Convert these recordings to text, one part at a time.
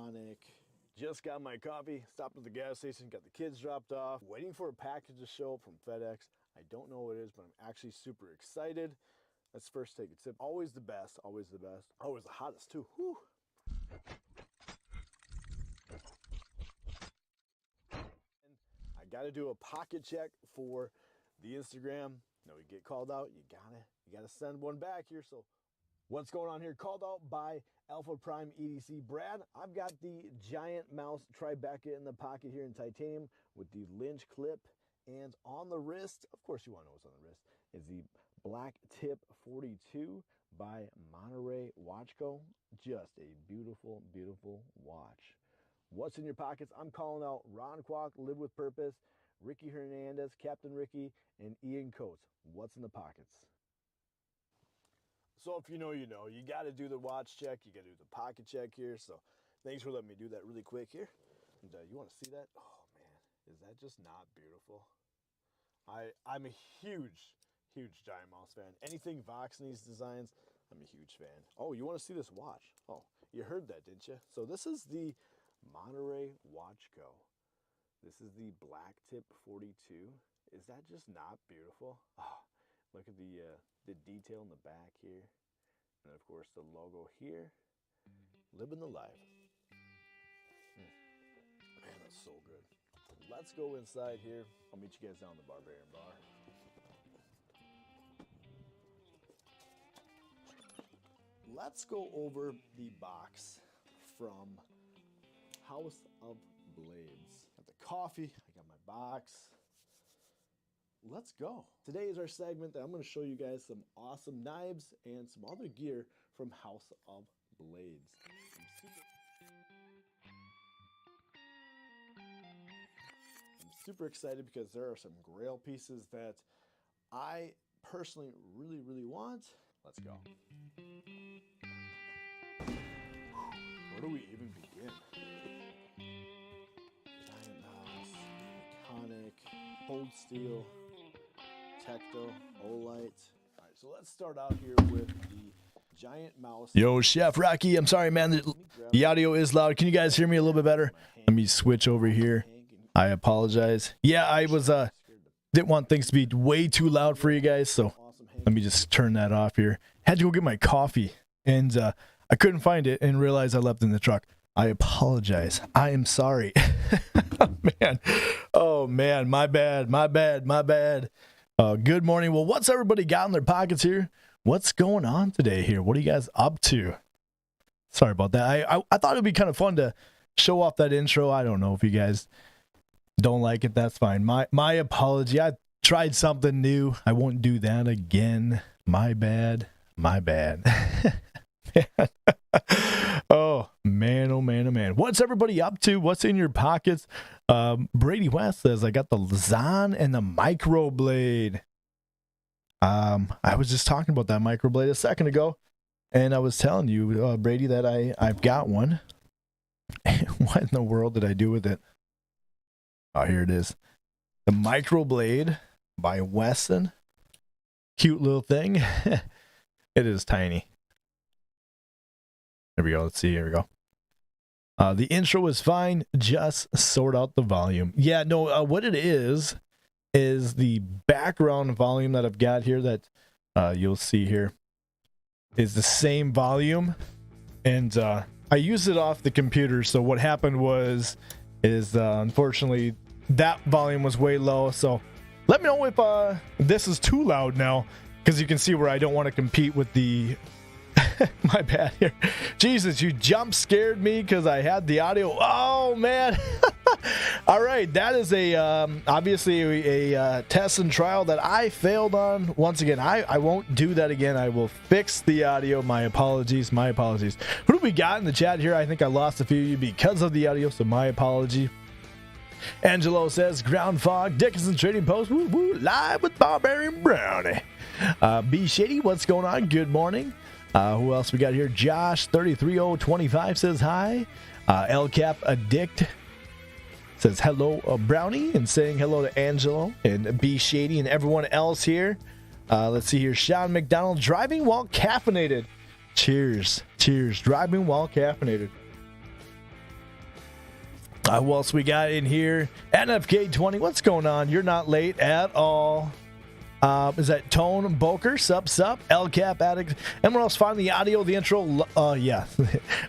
iconic. Just got my coffee, stopped at the gas station, got the kids dropped off, waiting for a package to show up from FedEx. I don't know what it is, but I'm actually super excited. Let's first take a sip. Always the best, always the best. Always the hottest too. Whew. I gotta do a pocket check for the Instagram. No, you get called out, you gotta send one back here. So what's going on here? Called out by Alpha Prime EDC Brad. I've got the giant mouse Tribeca in the pocket here in titanium with the Lynch clip, and on the wrist, of course you want to know what's on the wrist, is the Black Tip 42 by Monterey Watch Co. Just a beautiful, beautiful watch. What's in your pockets? I'm calling out Ron Kwok, Live with Purpose, Ricky Hernandez, Captain Ricky, and Ian Coates. What's in the pockets? So if you know, you know. You got to do the watch check. You got to do the pocket check here. So thanks for letting me do that really quick here. And you want to see that? Oh, man. Is that just not beautiful? I'm a huge giant mouse fan. Anything Vox needs designs, I'm a huge fan. Oh, you want to see this watch? Oh, you heard that, didn't you? So this is the Monterey Watch Co. This is the Black Tip 42. Is that just not beautiful? Oh, look at the detail in the back here. And of course the logo here. Living the life. Man, that's so good. Let's go inside here. I'll meet you guys down the Barbarian Bar. Let's go over the box from House of Blades. Got the coffee, I got my box. Let's go. Today is our segment that I'm going to show you guys some awesome knives and some other gear from House of Blades. I'm super excited because there are some grail pieces that I personally really want. Let's go. Where do we even begin? Giant mouse, iconic, cold steel, Tecto, Olight. All right, so let's start out here with the giant mouse. Yo, Chef Rocky, I'm sorry, man. The audio is loud. Can you guys hear me a little bit better? Let me switch over here. I apologize. Yeah, I was didn't want things to be way too loud for you guys, so let me just turn that off here. Had to go get my coffee, and I couldn't find it and realized I left it in the truck. I apologize. I am sorry. Man. Oh, man. My bad. Good morning. Well, what's everybody got in their pockets here? What's going on today here? What are you guys up to? Sorry about that. I thought it'd be kind of fun to show off that intro. I don't know if you guys don't like it. That's fine. My apology. I tried something new. I won't do that again. My bad. Oh man. What's everybody up to? What's in your pockets? Brady West says, I got the Zahn and the microblade. I was just talking about that microblade a second ago, and I was telling you, Brady, that I've got one. What in the world did I do with it? Oh, here it is. The microblade by Wesson. Cute little thing. It is tiny. There we go. Let's see. Here we go. The intro is fine. Just sort out the volume. Yeah, no, what it is the background volume that I've got here that you'll see here is the same volume. And I used it off the computer. So what happened is unfortunately that volume was way low. So let me know if this is too loud now, because you can see where I don't want to compete with the my bad here. Jesus, you jump scared me because I had the audio. Oh man. All right, that is a obviously a test and trial that I failed on. Once again, I won't do that again. I will fix the audio. My apologies. Who do we got in the chat here? I think I lost a few of you because of the audio, so my apology. Angelo says Ground Fog, Dickinson Trading Post, woo woo, live with Barbarian Brownie. B Shady, what's going on? Good morning. Who else we got here? Josh 33025 says hi. El Cap Addict says hello, Brownie, and saying hello to Angelo and B Shady and everyone else here. Let's see here. Sean McDonald, driving while caffeinated. Cheers. Driving while caffeinated. Who else we got in here? NFK20, what's going on? You're not late at all. Is that Tone Boker? Sup? El Cap Addict. And what else? Find the audio, the intro. Yeah,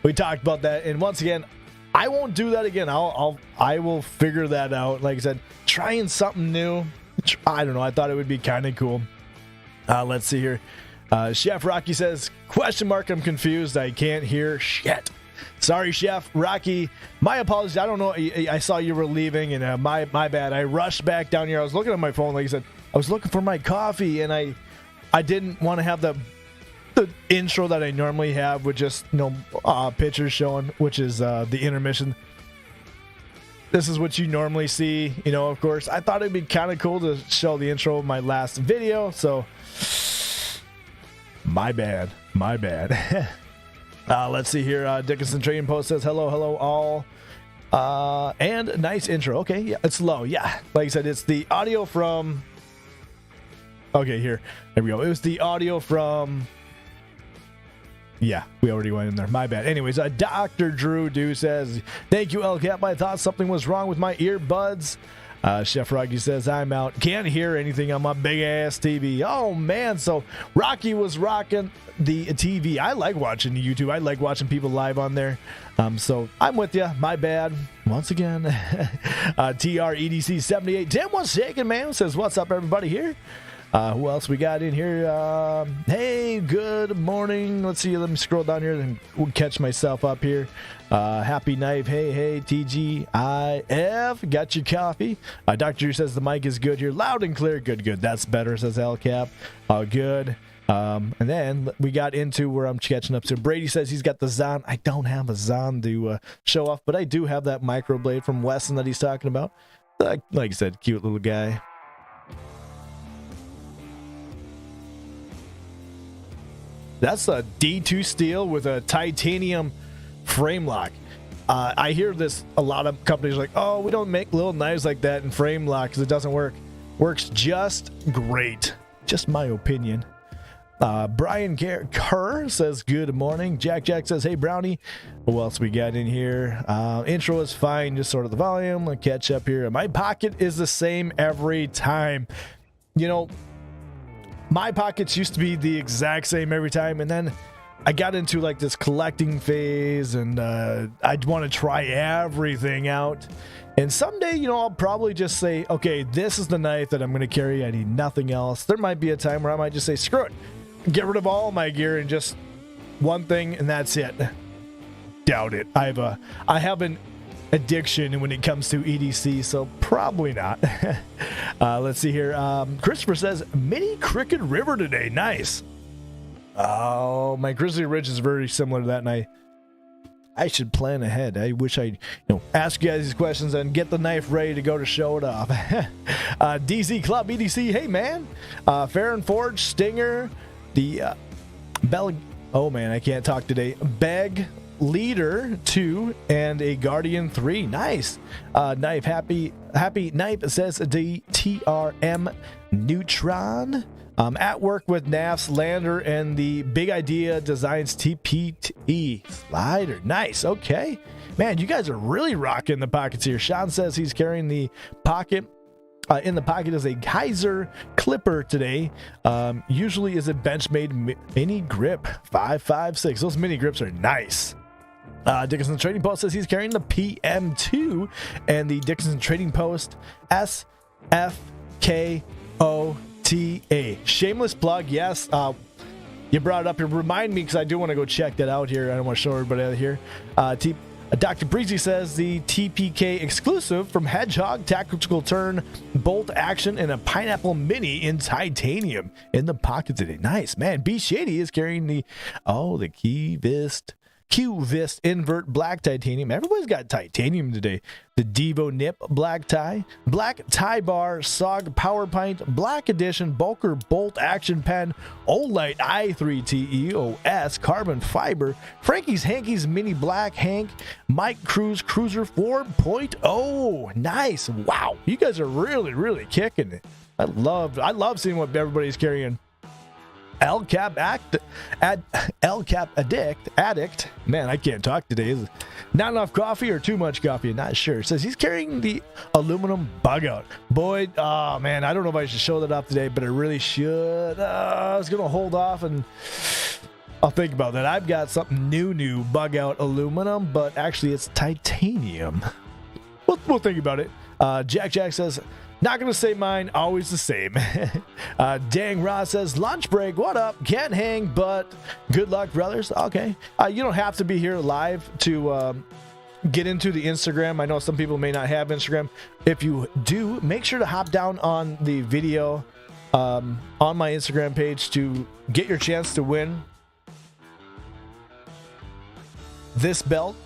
we talked about that. And once again, I won't do that again. I will figure that out. Like I said, trying something new. I don't know. I thought it would be kind of cool. Let's see here. Chef Rocky says, question mark, I'm confused. I can't hear shit. Sorry, Chef Rocky. My apologies. I don't know. I saw you were leaving, and my bad. I rushed back down here. I was looking at my phone, like I said. I was looking for my coffee, and I didn't want to have the intro that I normally have with just pictures showing, which is the intermission. This is what you normally see, of course. I thought it'd be kind of cool to show the intro of my last video, so my bad. Let's see here. Dickinson Trading Post says, hello all. And nice intro. Okay, yeah, it's low. Yeah, like I said, it's the audio from... Okay, there we go. It was the audio from... Yeah, we already went in there. My bad. Anyways, Dr. Drew Do says, thank you, El Cap. I thought something was wrong with my earbuds. Chef Rocky says, I'm out. Can't hear anything on my big-ass TV. Oh, man. So Rocky was rocking the TV. I like watching YouTube. I like watching people live on there. So I'm with you. My bad. Once again. TR EDC 78. Tim was shaking, man. Says, what's up, everybody here? Who else we got in here? Hey, good morning. Let's see. Let me scroll down here and we'll catch myself up here. Happy night. Hey, TGIF. Got your coffee. Dr. Drew says the mic is good here. Loud and clear. Good. That's better, says El Cap. Good. And then we got into where I'm catching up to. Brady says he's got the Zon. I don't have a Zon to show off, but I do have that microblade from Wesson that he's talking about. Like I said, cute little guy. That's a D2 steel with a titanium frame lock. I hear this, a lot of companies are like, oh, we don't make little knives like that in frame lock because it doesn't work. Works just great. Just my opinion. Brian Kerr says, good morning. Jack says, hey, Brownie. Who else we got in here? Intro is fine, just sort of the volume. I'll catch up here. My pocket is the same every time. My pockets used to be the exact same every time, and then I got into like this collecting phase, and I'd want to try everything out. And someday, I'll probably just say, okay, this is the knife that I'm going to carry. I need nothing else. There might be a time where I might just say, screw it, get rid of all my gear and just one thing, and that's it. Doubt it. I have an addiction when it comes to EDC, so probably not. Let's see here. Christopher says, mini Cricket River today. Nice. Oh, my Grizzly Ridge is very similar to that, and I should plan ahead. I wish I ask you guys these questions and get the knife ready to go to show it off. DC Club EDC, hey man. Farron Forge, Stinger, the oh man, I can't talk today. Beg Leader 2 and a Guardian 3. Nice. Knife happy Knife says the TRM Neutron. At work with NAF's Lander and the Big Idea Designs TPT slider. Nice. Okay, man, you guys are really rocking the pockets here. Sean says he's carrying the pocket. In the pocket is a Kaiser clipper today. Usually is a Benchmade mini grip 556. Those mini grips are nice. Dickinson Trading Post says he's carrying the PM2 and the Dickinson Trading Post SFKOTA. Shameless plug, yes. You brought it up here. Remind me because I do want to go check that out here. I don't want to show everybody out here. Dr. Breezy says the TPK exclusive from Hedgehog Tactical Turn bolt action and a pineapple mini in titanium in the pocket today. Nice, man. B Shady is carrying the Q-Vist invert black titanium. Everybody's got titanium today. The Devo Nip black tie bar, SOG power pint, black edition bulker bolt action pen, Olight i3TEOS carbon fiber, Frankie's Hanky's mini black Hank, Mike Cruz Cruiser 4.0. Nice. Wow, you guys are really kicking it. I love seeing what everybody's carrying. El Cap Addict. Man, I can't talk today. Is it not enough coffee or too much coffee? Not sure. Says he's carrying the aluminum bug out. Boy, oh man, I don't know if I should show that off today, but I really should. I was gonna hold off and I'll think about that. I've got something new bug out aluminum, but actually it's titanium. We'll think about it. Jack says, not gonna say mine, always the same. Dang Ross says, lunch break, what up? Can't hang, but good luck, brothers. Okay. You don't have to be here live to get into the Instagram. I know some people may not have Instagram. If you do, make sure to hop down on the video on my Instagram page to get your chance to win this belt.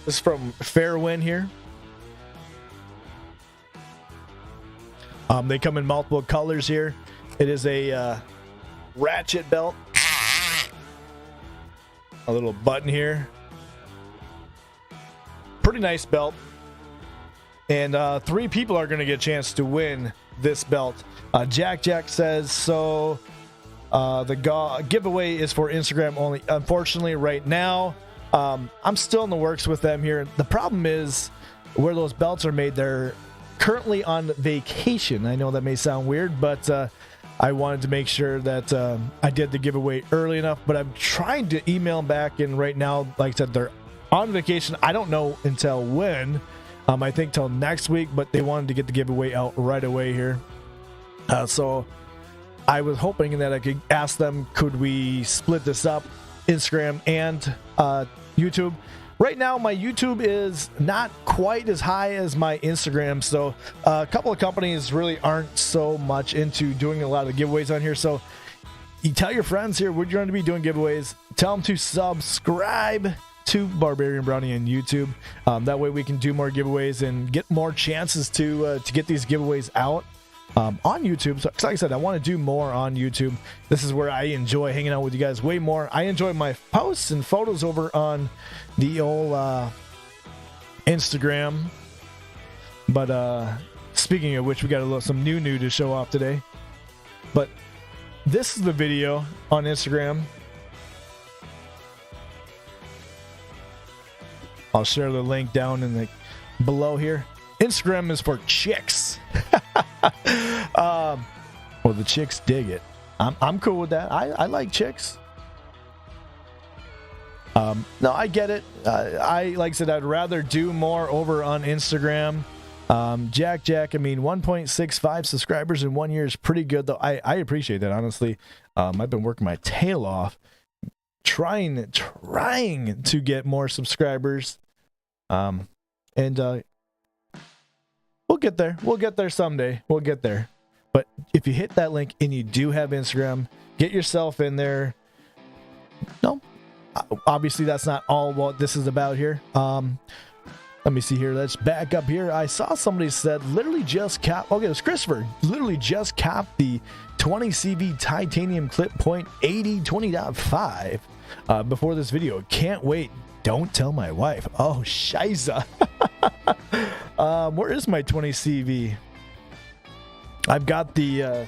This is from Fairwind here. They come in multiple colors here. It is a ratchet belt. A little button here. Pretty nice belt. And 3 people are going to get a chance to win this belt. Jack says, so the GAW giveaway is for Instagram only. Unfortunately, right now, I'm still in the works with them here. The problem is where those belts are made, they're currently on vacation. I know that may sound weird, but I wanted to make sure that I did the giveaway early enough, but I'm trying to email them back, and right now, like I said, they're on vacation. I don't know until when. I think till next week, but they wanted to get the giveaway out right away here. So I was hoping that I could ask them, could we split this up, Instagram and YouTube? Right now, my YouTube is not quite as high as my Instagram, so a couple of companies really aren't so much into doing a lot of giveaways on here. So you tell your friends here, we're going to be doing giveaways. Tell them to subscribe to Barbarian Brownie on YouTube. That way we can do more giveaways and get more chances to get these giveaways out on YouTube. So, like I said, I want to do more on YouTube. This is where I enjoy hanging out with you guys way more. I enjoy my posts and photos over on the old Instagram. But speaking of which, we got some new to show off today. But this is the video on Instagram. I'll share the link down in the below here. Instagram is for chicks. Well, the chicks dig it. I'm cool with that. I like chicks. No, I get it. Like I said, I'd rather do more over on Instagram. Jack, I mean, 1.65 subscribers in 1 year is pretty good, though. I appreciate that, honestly. I've been working my tail off trying to get more subscribers. And we'll get there. We'll get there someday. We'll get there. But if you hit that link and you do have Instagram, get yourself in there. No, obviously that's not all what this is about here. Let me see here. Let's back up here. I saw somebody said literally just capped. Okay, it was Christopher. Literally just capped the 20 CV titanium clip point 80 20.5 before this video. Can't wait. Don't tell my wife. Oh, shiza. Where is my 20 CV? I've got the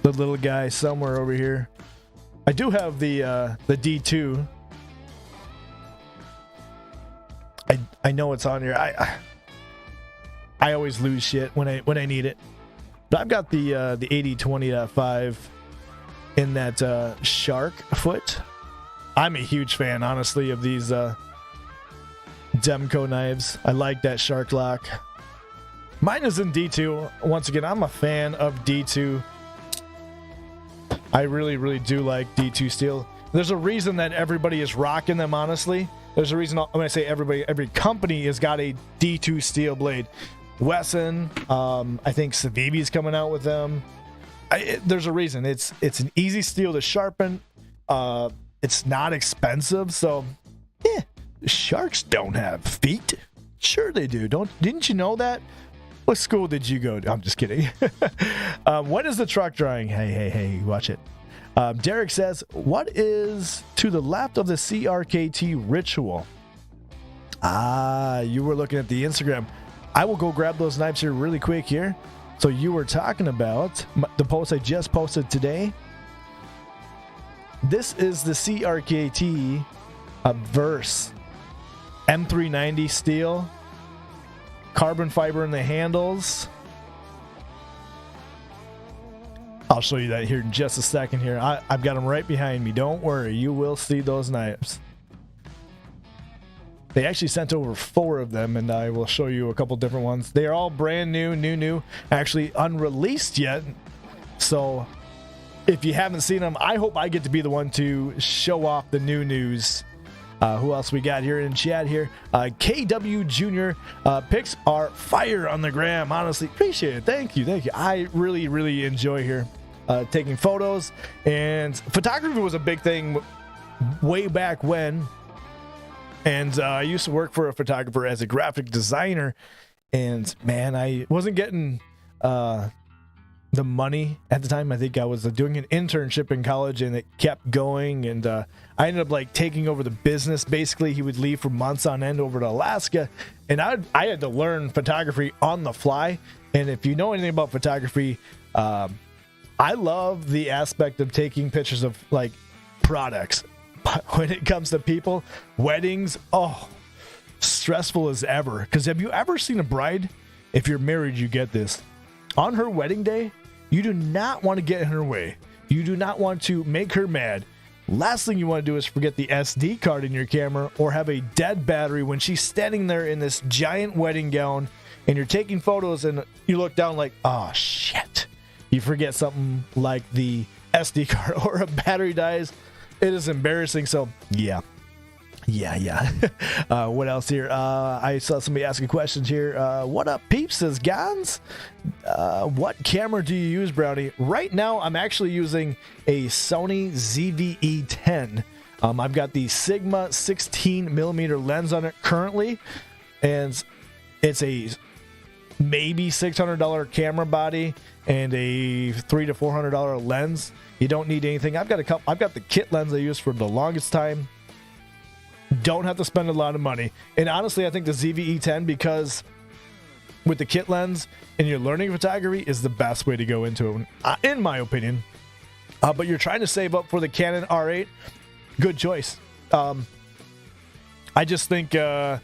little guy somewhere over here. I do have the D2. I know it's on here. I always lose shit when I need it. But I've got the 80 20.5 in that shark foot. I'm a huge fan, honestly, of these Demco knives. I like that shark lock. Mine is in D2. Once again, I'm a fan of D2. I really do like D2 steel. There's a reason that everybody is rocking them, honestly. There's a reason when I say everybody, every company has got a D2 steel blade. Wesson, I think Civivi's coming out with them. There's a reason. It's an easy steel to sharpen. It's not expensive, so yeah. Sharks don't have feet. Sure they do. Didn't you know that? What school did you go to? I'm just kidding. When is the truck drying? Hey, watch it. Derek says, what is to the left of the CRKT ritual? You were looking at the Instagram. I will go grab those knives here really quick here. So you were talking about the post I just posted today. This is the CRKT Verse M390 steel, carbon fiber in the handles. I'll show you that here in just a second here. I've got them right behind me. Don't worry, you will see those knives. They actually sent over 4 of them, and I will show you a couple different ones. They are all brand new, actually unreleased yet. So if you haven't seen them, I hope I get to be the one to show off the new news. Who else we got here in chat here? KW Jr. Pics are fire on the gram. Honestly, appreciate it. Thank you. I really enjoy here taking photos, and photography was a big thing way back when. And I used to work for a photographer as a graphic designer, and man, I wasn't getting the money at the time. I think I was doing an internship in college, and it kept going, and I ended up like taking over the business. Basically, he would leave for months on end over to Alaska, and I had to learn photography on the fly. And if you know anything about photography, I love the aspect of taking pictures of like products. But when it comes to people, weddings, oh, stressful as ever. Because have you ever seen a bride? If you're married, you get this. On her wedding day, you do not want to get in her way. You do not want to make her mad. Last thing you want to do is forget the SD card in your camera or have a dead battery when she's standing there in this giant wedding gown and you're taking photos and you look down like, oh, shit. You forget something like the SD card or a battery dies. It is embarrassing. So yeah. What else here? I saw somebody asking questions here. What up, peeps? Says Gans. What camera do you use, Brownie? Right now, I'm actually using a Sony ZV-E10. I've got the Sigma 16mm lens on it currently, and it's a maybe $600 camera body and a $300 to $400 lens. You don't need anything. I've got the kit lens I used for the longest time. Don't have to spend a lot of money. And honestly, I think the ZV-E10, because with the kit lens and you're learning photography, is the best way to go into it, in my opinion. But you're trying to save up for the Canon R8, good choice. I just think, in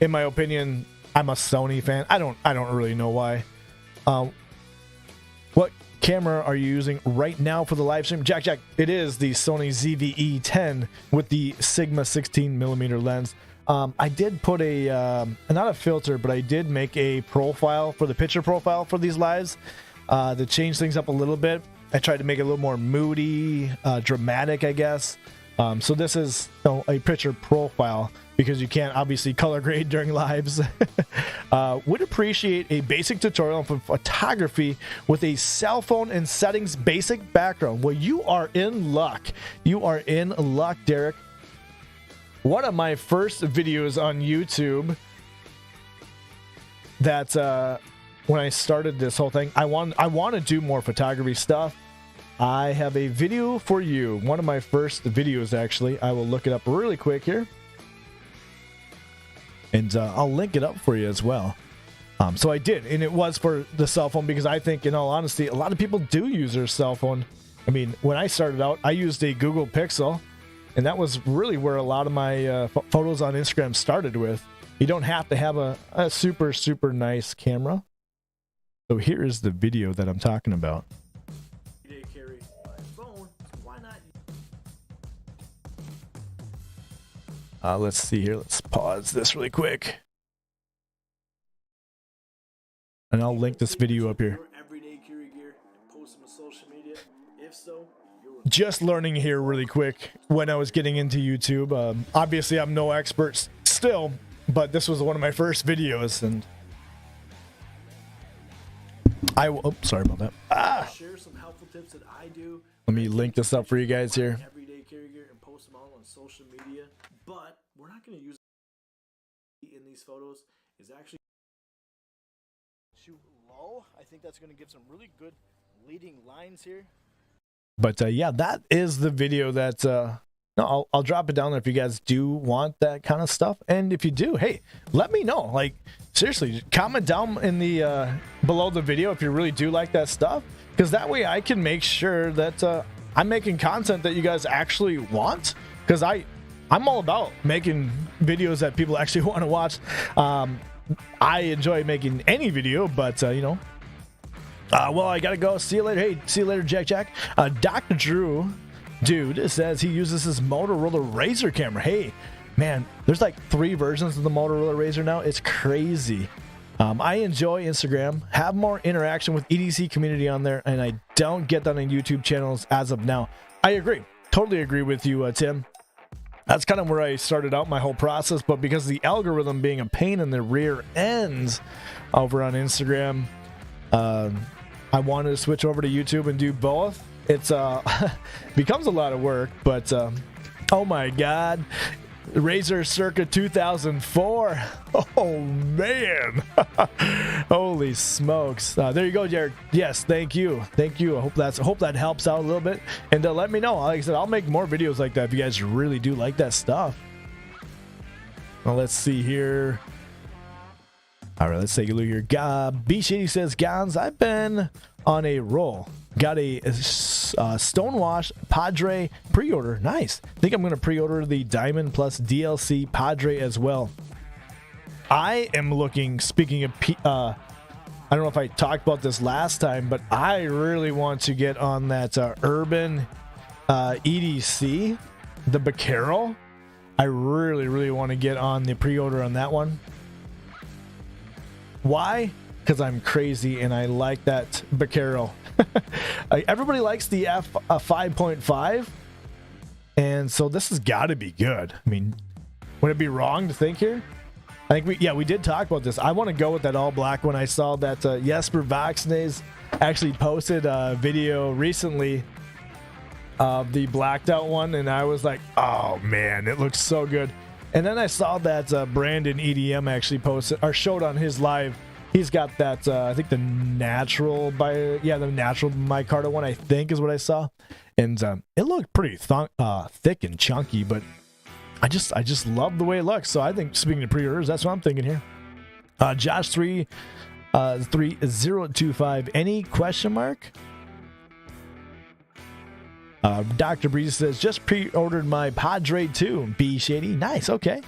my opinion, I'm a Sony fan. I don't really know why. What camera are you using right now for the live stream? Jack, it is the Sony ZV-E10 with the Sigma 16mm lens. I did put not a filter, but I did make a profile for the picture profile for these lives to change things up a little bit. I tried to make it a little more moody, dramatic, I guess. So this is a picture profile because you can't obviously color grade during lives. Would appreciate a basic tutorial for photography with a cell phone and settings basic background. Well, you are in luck. You are in luck, Derek. One of my first videos on YouTube that when I started this whole thing, I want to do more photography stuff. I have a video for you. One of my first videos, actually. I will look it up really quick here. And I'll link it up for you as well. So I did, and it was for the cell phone because I think, in all honesty, a lot of people do use their cell phone. I mean, when I started out, I used a Google Pixel, and that was really where a lot of my photos on Instagram started with. You don't have to have a super, super nice camera. So here is the video that I'm talking about. Let's see here. Let's pause this really quick. And I'll link this video up here. Just learning here really quick when I was getting into YouTube. Obviously, I'm no expert still, but this was one of my first videos, and I will. Oh, sorry about that. Share some helpful tips that I do. Let me link this up for you guys here. Everyday carry gear and post them all on social media, but we're not going to use in these photos. Is actually shoot low. I think that's going to give some really good leading lines here. But yeah, that is the video that no, I'll drop it down there if you guys do want that kind of stuff. And if you do, hey, let me know. Like, seriously, comment down in the below the video if you really do like that stuff, because that way I can make sure that I'm making content that you guys actually want, because I'm all about making videos that people actually want to watch. I enjoy making any video, but well, I gotta go. See you later. Hey, see you later, Jack. Dr. Drew, dude, says he uses his Motorola Razr camera. Hey, man, there's like 3 versions of the Motorola Razr now. It's crazy. I enjoy Instagram, have more interaction with EDC community on there, and I don't get that on YouTube channels as of now. I agree. Totally agree with you, Tim. That's kind of where I started out my whole process, but because of the algorithm being a pain in the rear ends over on Instagram, I wanted to switch over to YouTube and do both. It's becomes a lot of work, but oh my God. Razr circa 2004. Oh man. Holy smokes. There you go, Jared. Yes, thank you. I hope that helps out a little bit. And let me know. Like I said, I'll make more videos like that if you guys really do like that stuff. Well, let's see here. All right, let's take a look here. B Shady says, Gons, I've been on a roll. Got a Stonewash Padre pre-order. Nice. I think I'm going to pre-order the Diamond Plus DLC Padre as well. I am looking, speaking of, I don't know if I talked about this last time, but I really want to get on that Urban EDC, the Vaquero. I really want to get on the pre-order on that one. Why? Because I'm crazy and I like that Vaquero. Everybody likes the F5.5, and so this has got to be good. I mean, would it be wrong to think here? I think we did talk about this. I want to go with that all black one. I saw that Jesper Vaxnes actually posted a video recently of the blacked out one, and I was like, oh man, it looks so good. And then I saw that Brandon EDM actually posted or showed on his live. He's got that, I think the natural micarta one, I think is what I saw. And it looked pretty thick and chunky, but I just love the way it looks. So I think, speaking of pre-orders, that's what I'm thinking here. Josh 3025, any question mark? Dr. Breeze says, just pre-ordered my Padre 2. B Shady. Nice. Okay.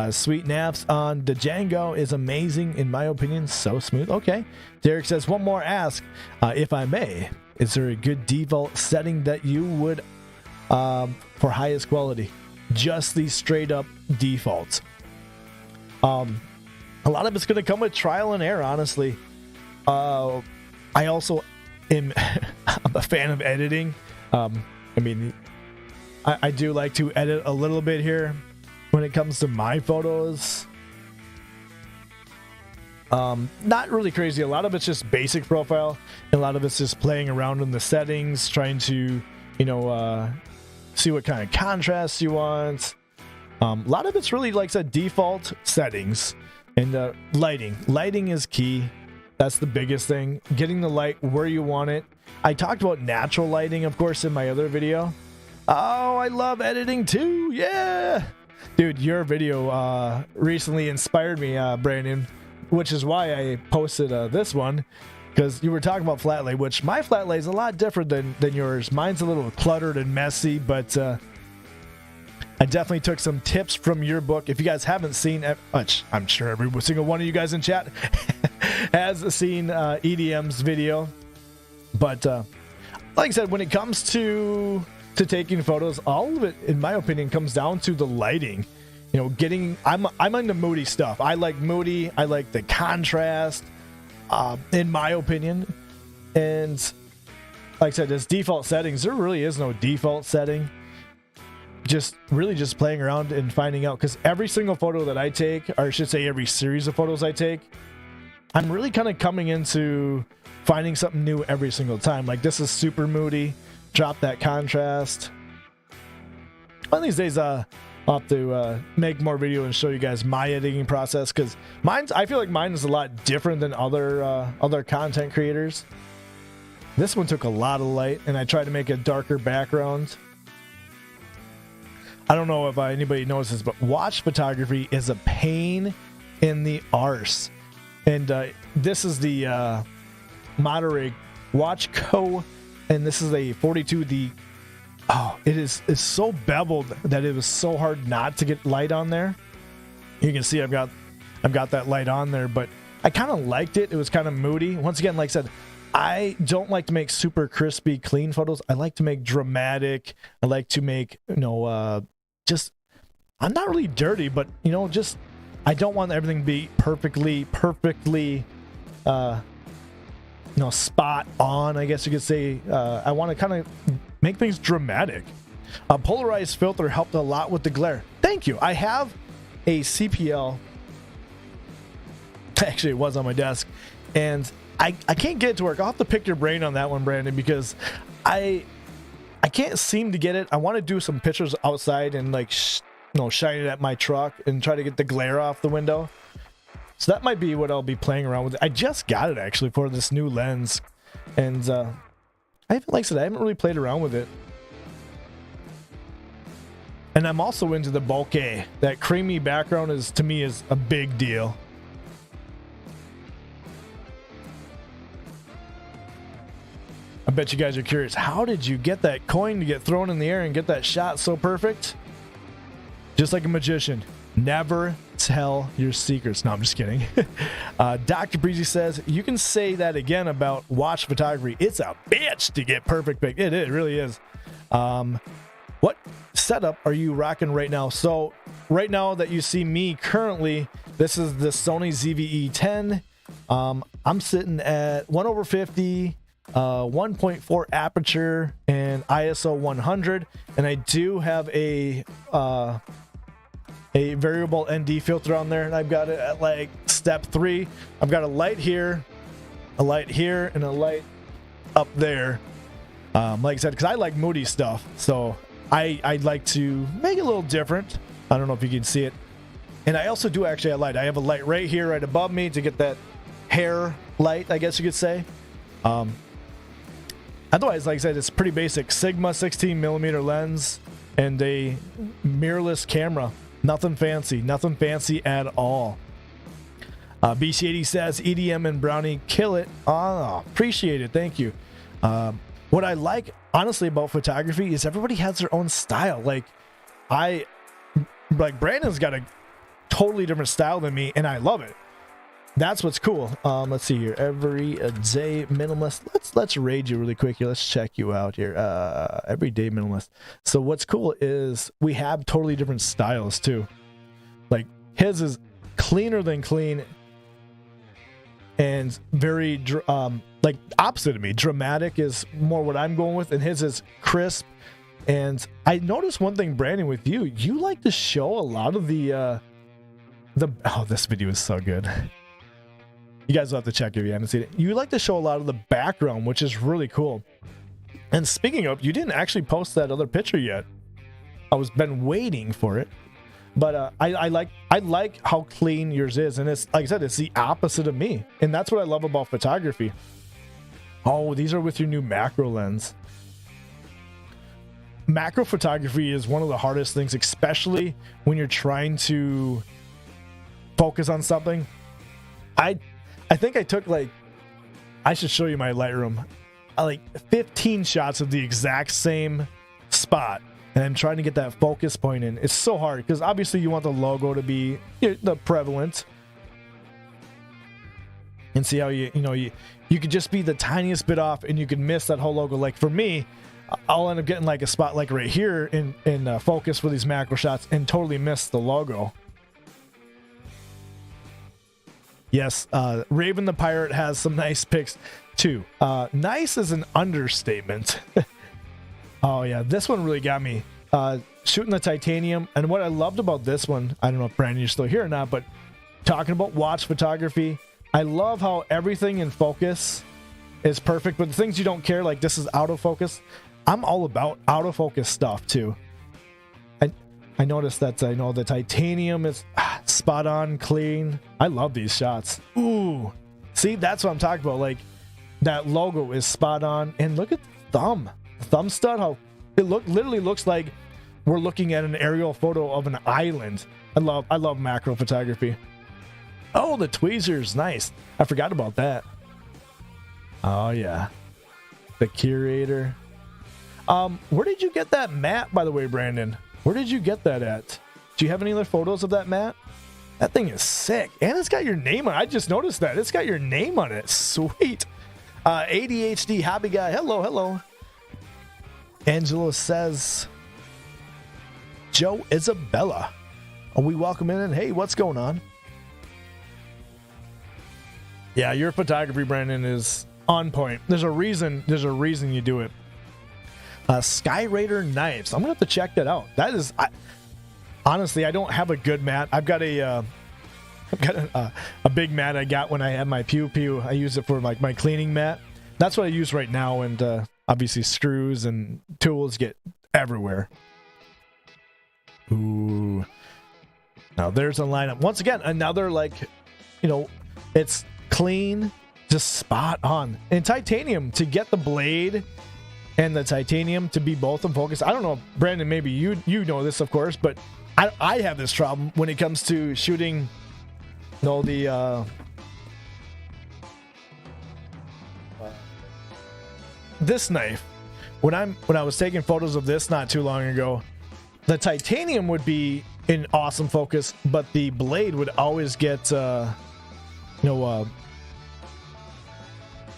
Sweet Naps on the Django is amazing, in my opinion. So smooth. Okay. Derek says, one more ask, if I may. Is there a good default setting that you would for highest quality? Just the straight up defaults. A lot of it's going to come with trial and error, honestly. I also am I'm a fan of editing. I mean, I do like to edit a little bit here when it comes to my photos. Not really crazy. A lot of it's just basic profile, and a lot of it's just playing around in the settings, trying to, see what kind of contrast you want. A lot of it's really, like I said, default settings and lighting. Lighting is key. That's the biggest thing. Getting the light where you want it. I talked about natural lighting, of course, in my other video. Oh, I love editing too. Yeah. Dude, your video recently inspired me, Brandon, which is why I posted this one, because you were talking about flat lay, which my flat lay is a lot different than yours. Mine's a little cluttered and messy, but I definitely took some tips from your book. If you guys haven't seen it, which I'm sure every single one of you guys in chat has seen EDM's video. But like I said, when it comes to taking photos, all of it, in my opinion, comes down to the lighting. I'm into moody stuff. I like moody. I like the contrast, in my opinion. And like I said, as default settings, there really is no default setting. Just playing around and finding out, because every single photo that I take, or I should say every series of photos I take, I'm really kind of coming into finding something new every single time. Like, this is super moody. Drop that contrast. One of these days, I'll have to make more video and show you guys my editing process, because I feel like mine is a lot different than other content creators. This one took a lot of light, and I tried to make a darker background. I don't know if anybody knows this, but watch photography is a pain in the arse. And this is the Monterey Watch Co. And this is a 42, the Oh, it's so beveled that it was so hard not to get light on there. You can see I've got that light on there, but I kind of liked it. It was kind of moody. Once again, like I said, I don't like to make super crispy, clean photos. I like to make dramatic. I like to make, just, I'm not really dirty, but, just, I don't want everything to be perfectly, spot on, I guess you could say. I want to kind of make things dramatic. A polarized filter helped a lot with the glare. Thank you. I have a CPL. Actually, it was on my desk, and I can't get it to work. I'll have to pick your brain on that one, Brandon, because I can't seem to get it. I want to do some pictures outside and shine it at my truck and try to get the glare off the window. So that might be what I'll be playing around with. I just got it actually for this new lens, and I haven't really played around with it. And I'm also into the bokeh. That creamy background to me is a big deal. I bet you guys are curious, how did you get that coin to get thrown in the air and get that shot so perfect? Just like a magician. Never tell your secrets. No, I'm just kidding. Dr. Breezy says, you can say that again about watch photography. It's a bitch to get perfect pic. It really is. What setup are you rocking right now? So right now that you see me currently, this is the Sony ZV-E10. I'm sitting at 1/50, 1.4 aperture and ISO 100, and I do have a variable ND filter on there, and I've got it at like step 3. I've got a light here, and a light up there. Like I said, because I like moody stuff, so I'd like to make it a little different. I don't know if you can see it. And I also do actually have a light. I have a light right here, right above me, to get that hair light, I guess you could say. Otherwise, like I said, it's pretty basic. Sigma 16mm lens and a mirrorless camera. Nothing fancy at all. BC80 says EDM and Brownie kill it. Oh, appreciate it. Thank you. What I like honestly about photography is everybody has their own style. Like Brandon's got a totally different style than me, and I love it. That's what's cool. Let's see here. Everyday minimalist. Let's raid you really quick here. Let's check you out here. Everyday minimalist. So what's cool is we have totally different styles too. Like his is cleaner than clean, and very like opposite of me. Dramatic is more what I'm going with, and his is crisp. And I noticed one thing, Brandon, with you. You like to show a lot of the this video is so good. You guys will have to check if you haven't seen it. You like to show a lot of the background, which is really cool. And speaking of, you didn't actually post that other picture yet. I was been waiting for it, but I like how clean yours is, and it's like I said, it's the opposite of me, and that's what I love about photography. Oh, these are with your new macro lens. Macro photography is one of the hardest things, especially when you're trying to focus on something. I think I took I should show you my Lightroom, like 15 shots of the exact same spot, and I'm trying to get that focus point in. It's so hard because obviously you want the logo to be the prevalent, and see how you could just be the tiniest bit off and you could miss that whole logo. Like for me, I'll end up getting like a spot like right here in focus for these macro shots and totally miss the logo. Yes, Raven the Pirate has some nice pics too. Nice is an understatement. Oh yeah, this one really got me. Shooting the titanium, and what I loved about this one, I don't know if Brandon you're still here or not, but talking about watch photography, I love how everything in focus is perfect, but the things you don't care, like this is out of focus. I'm all about out of focus stuff too. I noticed that I know the titanium is spot on, clean. I love these shots. Ooh, see, that's what I'm talking about. Like that logo is spot on, and look at the thumb stud. How it literally looks like we're looking at an aerial photo of an island. I love macro photography. Oh, the tweezers, nice. I forgot about that. Oh yeah, the curator. Where did you get that mat, by the way, Brandon? Where did you get that at? Do you have any other photos of that mat? That thing is sick. And it's got your name on it. I just noticed that. It's got your name on it. Sweet. ADHD hobby guy. Hello, hello. Angela says, Joe Isabella. Are we welcome in? Hey, what's going on? Yeah, your photography, Brandon, is on point. There's a reason you do it. Sky Raider knives. I'm gonna have to check that out. That is, honestly, I don't have a good mat. I've got a big mat I got when I had my pew pew. I use it for like my cleaning mat. That's what I use right now, and obviously screws and tools get everywhere. Ooh. Now there's a lineup. Once again, another like, it's clean, just spot on. And titanium, to get the blade and the titanium to be both in focus. I don't know, Brandon, maybe you know this, of course, but I have this problem when it comes to shooting, this knife. When I was taking photos of this not too long ago, the titanium would be in awesome focus, but the blade would always get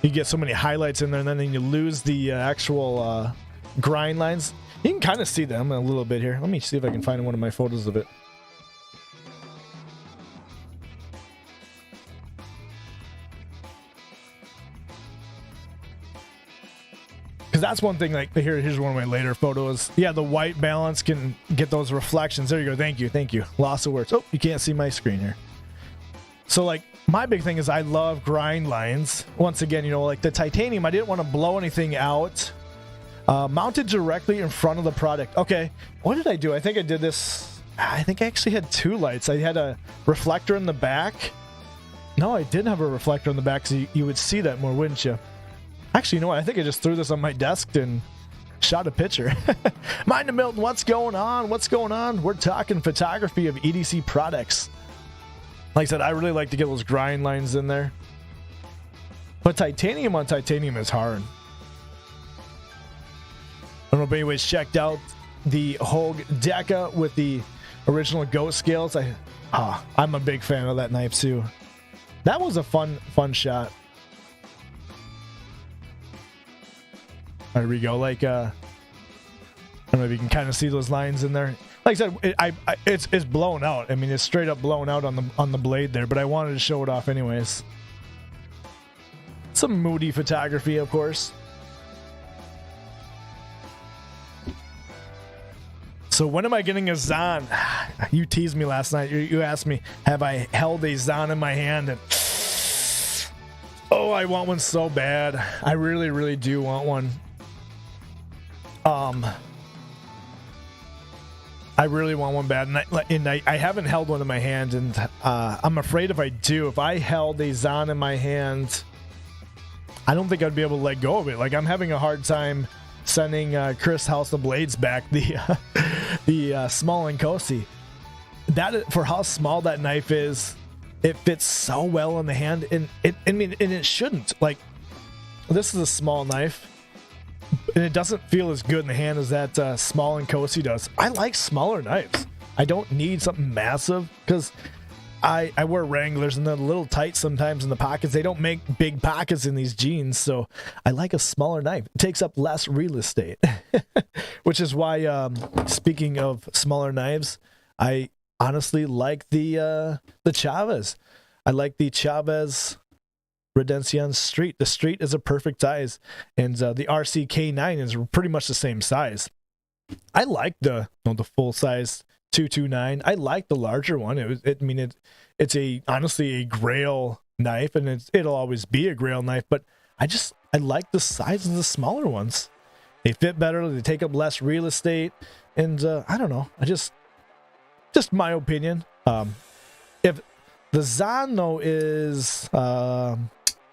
you get so many highlights in there, and then you lose the actual grind lines. You can kind of see them a little bit here. Let me see if I can find one of my photos of it. Because that's one thing, like, here's one of my later photos. Yeah, the white balance can get those reflections. There you go. Thank you. Loss of words. Oh, you can't see my screen here. So, like, my big thing is I love grind lines. Once again, like the titanium, I didn't want to blow anything out. Mounted directly in front of the product. Okay, what did I do? I think I did this. I think I actually had two lights. I had a reflector in the back. No, I didn't have a reflector in the back, so you would see that more, wouldn't you? Actually, you know what? I think I just threw this on my desk and shot a picture. Mind of Milton, what's going on? We're talking photography of EDC products. Like I said, I really like to get those grind lines in there. But titanium on titanium is hard. I don't know if anybody's checked out the Hogue Deca with the original goat scales. I'm a big fan of that knife too. That was a fun shot. There we go. Like, I don't know if you can kind of see those lines in there. Like I said, it's blown out. I mean, it's straight up blown out on the blade there, but I wanted to show it off anyways. Some moody photography, of course. So when am I getting a Zahn? You teased me last night. You asked me, have I held a Zahn in my hand? And oh, I want one so bad. I really, really do want one. I really want one bad, and I haven't held one in my hand, and I'm afraid if I do, if I held a Zahn in my hand, I don't think I'd be able to let go of it. Like, I'm having a hard time sending Chris House of Blades back the small and Cosi. That, for how small that knife is, it fits so well in the hand, and it shouldn't. Like, this is a small knife, and it doesn't feel as good in the hand as that small and Cosi does. I like smaller knives. I don't need something massive, because I wear Wranglers, and they're a little tight sometimes in the pockets. They don't make big pockets in these jeans, so I like a smaller knife. It takes up less real estate, which is why, speaking of smaller knives, I honestly like the Chavez. I like the Chavez Redencion Street. The Street is a perfect size, and the RCK9 is pretty much the same size. I like the full size 229. I like the larger one. It's honestly a Grail knife, and it'll always be a Grail knife. But I like the size of the smaller ones. They fit better. They take up less real estate, and I don't know. Just my opinion. If the Zahn though is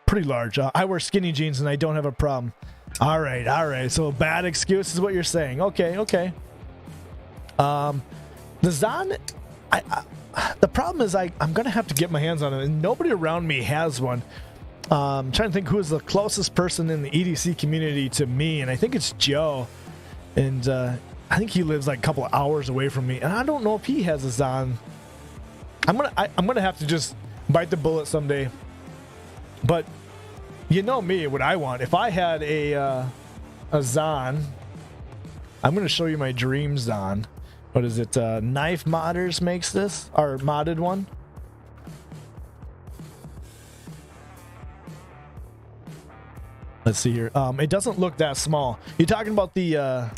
pretty large. I wear skinny jeans and I don't have a problem. All right. So bad excuse is what you're saying. Okay. The Zahn, the problem is I'm gonna have to get my hands on it, and nobody around me has one. I'm trying to think who is the closest person in the EDC community to me, and I think it's Joe. and I think he lives like a couple of hours away from me, and I don't know if he has a Zon. I'm gonna have to just bite the bullet someday. But you know me, what I want. If I had a Zon, I'm gonna show you my dream Zon. What is it? Knife Modders makes this, our modded one. Let's see here. It doesn't look that small. You talking about the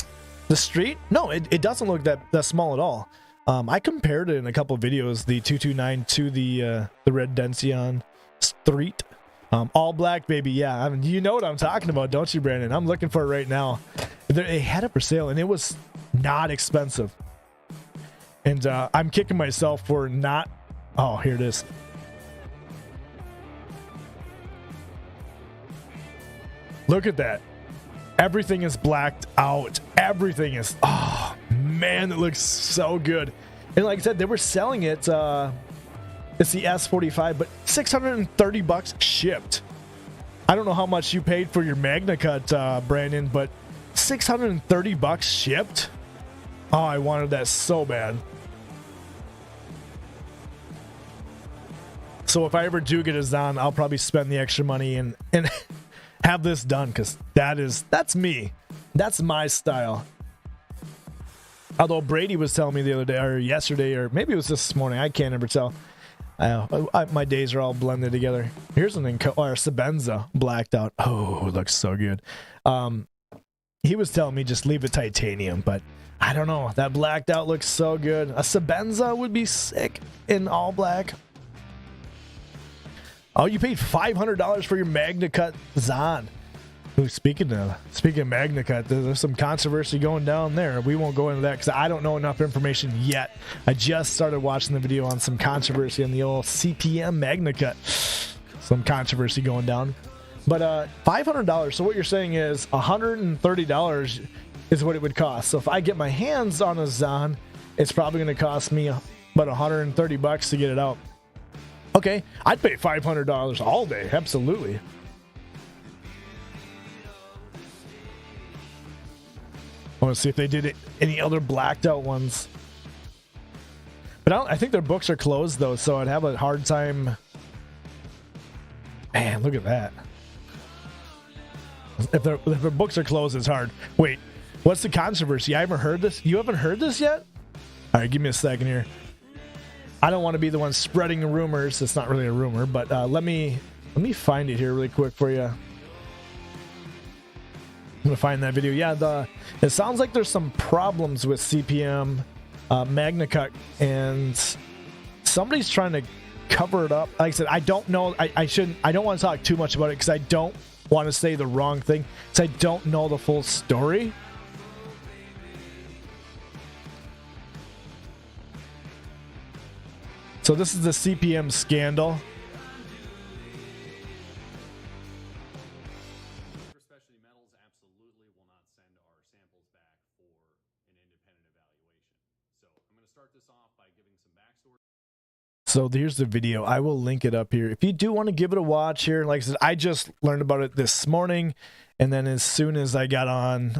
street? No, it doesn't look that small at all. I compared it in a couple of videos, the 229 to the Red Dension Street. All black, baby. Yeah, I mean, you know what I'm talking about, don't you, Brandon? I'm looking for it right now. They had it for sale, and it was not expensive. And I'm kicking myself for not... Oh, here it is. Look at that. Everything is blacked out. Everything is... Oh, man, it looks so good. And like I said, they were selling it... It's the S45, but $630 shipped. I don't know how much you paid for your Magna Cut, Brandon, but $630 shipped? Oh, I wanted that so bad. So if I ever do get a Zon, I'll probably spend the extra money and have this done, because that's me. That's my style. Although Brady was telling me the other day, or yesterday, or maybe it was this morning, I can't ever tell. My days are all blended together. Here's an Sabenza blacked out. Oh, it looks so good. He was telling me just leave the titanium, but I don't know. That blacked out looks so good. A Sabenza would be sick in all black. Oh, you paid $500 for your Magna Cut Zon. Ooh, speaking of Magna Cut, there's some controversy going down there. We won't go into that because I don't know enough information yet. I just started watching the video on some controversy on the old CPM Magna Cut. Some controversy going down. But $500. So what you're saying is $130 is what it would cost. So if I get my hands on a Zon, it's probably going to cost me about $130 to get it out. Okay, I'd pay $500 all day. Absolutely. I want to see if they did any other blacked out ones. But I think their books are closed, though, so I'd have a hard time. Man, look at that. If their books are closed, it's hard. Wait, what's the controversy? I haven't heard this. You haven't heard this yet? All right, give me a second here. I don't want to be the one spreading rumors. It's not really a rumor, but let me find it here really quick for you. I'm gonna find that video. Yeah, it sounds like there's some problems with CPM Magna Cut, and somebody's trying to cover it up. Like I said, I don't know. I don't want to talk too much about it because I don't want to say the wrong thing because I don't know the full story. So this is the CPM scandal. So here's the video. I will link it up here. If you do want to give it a watch here, like I said, I just learned about it this morning, and then as soon as I got on